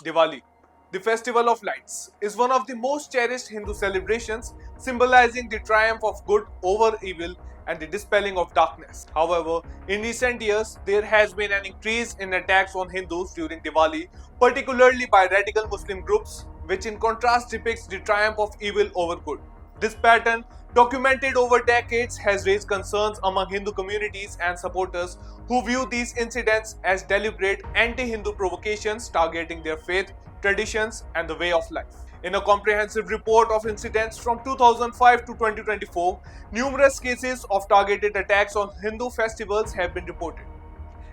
Diwali, the festival of lights, is one of the most cherished Hindu celebrations, symbolizing the triumph of good over evil and the dispelling of darkness. However, in recent years, there has been an increase in attacks on Hindus during Diwali, particularly by radical Muslim groups, which in contrast depicts the triumph of evil over good. This pattern, documented over decades, has raised concerns among Hindu communities and supporters who view these incidents as deliberate anti-Hindu provocations targeting their faith, traditions, and the way of life. In a comprehensive report of incidents from 2005 to 2024, numerous cases of targeted attacks on Hindu festivals have been reported.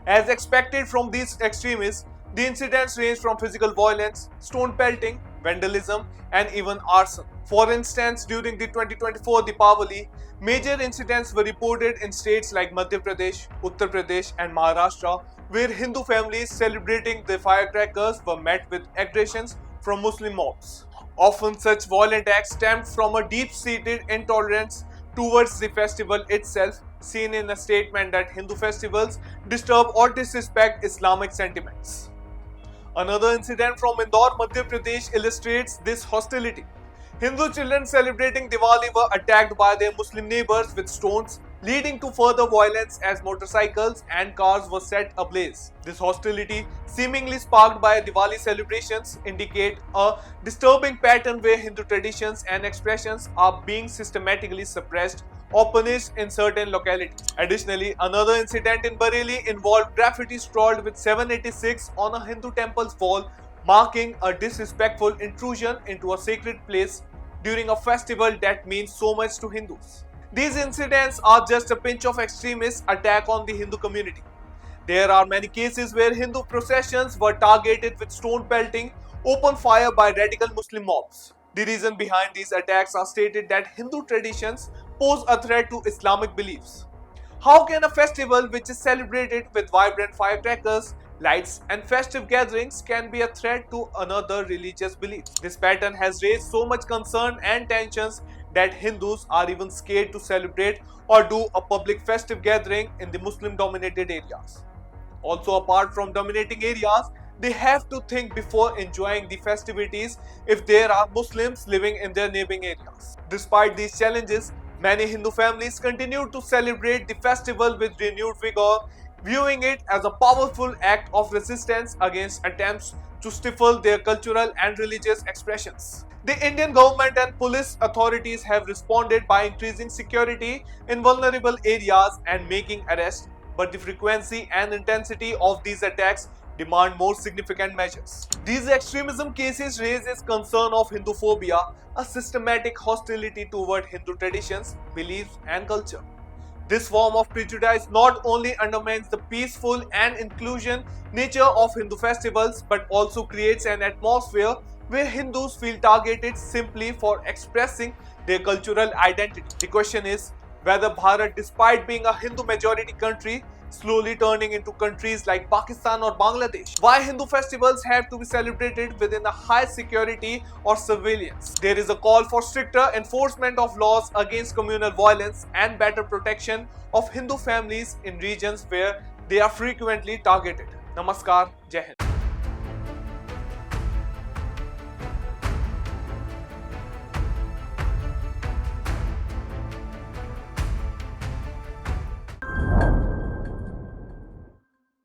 As expected from these extremists, the incidents range from physical violence, stone pelting, vandalism, and even arson. For instance, during the 2024 Diwali, major incidents were reported in states like Madhya Pradesh, Uttar Pradesh, and Maharashtra, where Hindu families celebrating the firecrackers were met with aggressions from Muslim mobs. Often, such violent acts stemmed from a deep-seated intolerance towards the festival itself, seen in a statement that Hindu festivals disturb or disrespect Islamic sentiments. Another incident from Indore, Madhya Pradesh illustrates this hostility. Hindu children celebrating Diwali were attacked by their Muslim neighbors with stones, leading to further violence as motorcycles and cars were set ablaze. This hostility, seemingly sparked by Diwali celebrations, indicate a disturbing pattern where Hindu traditions and expressions are being systematically suppressed or punished in certain localities. Additionally, another incident in Bareilly involved graffiti scrawled with 786 on a Hindu temple's wall, marking a disrespectful intrusion into a sacred place during a festival that means so much to Hindus. These incidents are just a pinch of extremist attack on the Hindu community. There are many cases where Hindu processions were targeted with stone pelting, open fire by radical Muslim mobs. The reason behind these attacks are stated that Hindu traditions pose a threat to Islamic beliefs. How can a festival which is celebrated with vibrant firecrackers, lights, and festive gatherings can be a threat to another religious belief? This pattern has raised so much concern and tensions that Hindus are even scared to celebrate or do a public festive gathering in the Muslim-dominated areas. Also, apart from dominating areas, they have to think before enjoying the festivities if there are Muslims living in their neighboring areas. Despite these challenges, many Hindu families continue to celebrate the festival with renewed vigor, viewing it as a powerful act of resistance against attempts to stifle their cultural and religious expressions. The Indian government and police authorities have responded by increasing security in vulnerable areas and making arrests, but the frequency and intensity of these attacks demand more significant measures. These extremism cases raise concern of Hinduphobia, a systematic hostility toward Hindu traditions, beliefs, and culture. This form of prejudice not only undermines the peaceful and inclusive nature of Hindu festivals but also creates an atmosphere where Hindus feel targeted simply for expressing their cultural identity. The question is whether Bharat, despite being a Hindu majority country, slowly turning into countries like Pakistan or Bangladesh. Why Hindu festivals have to be celebrated within a high security or surveillance? There is a call for stricter enforcement of laws against communal violence and better protection of Hindu families in regions where they are frequently targeted. Namaskar, Jai Hind.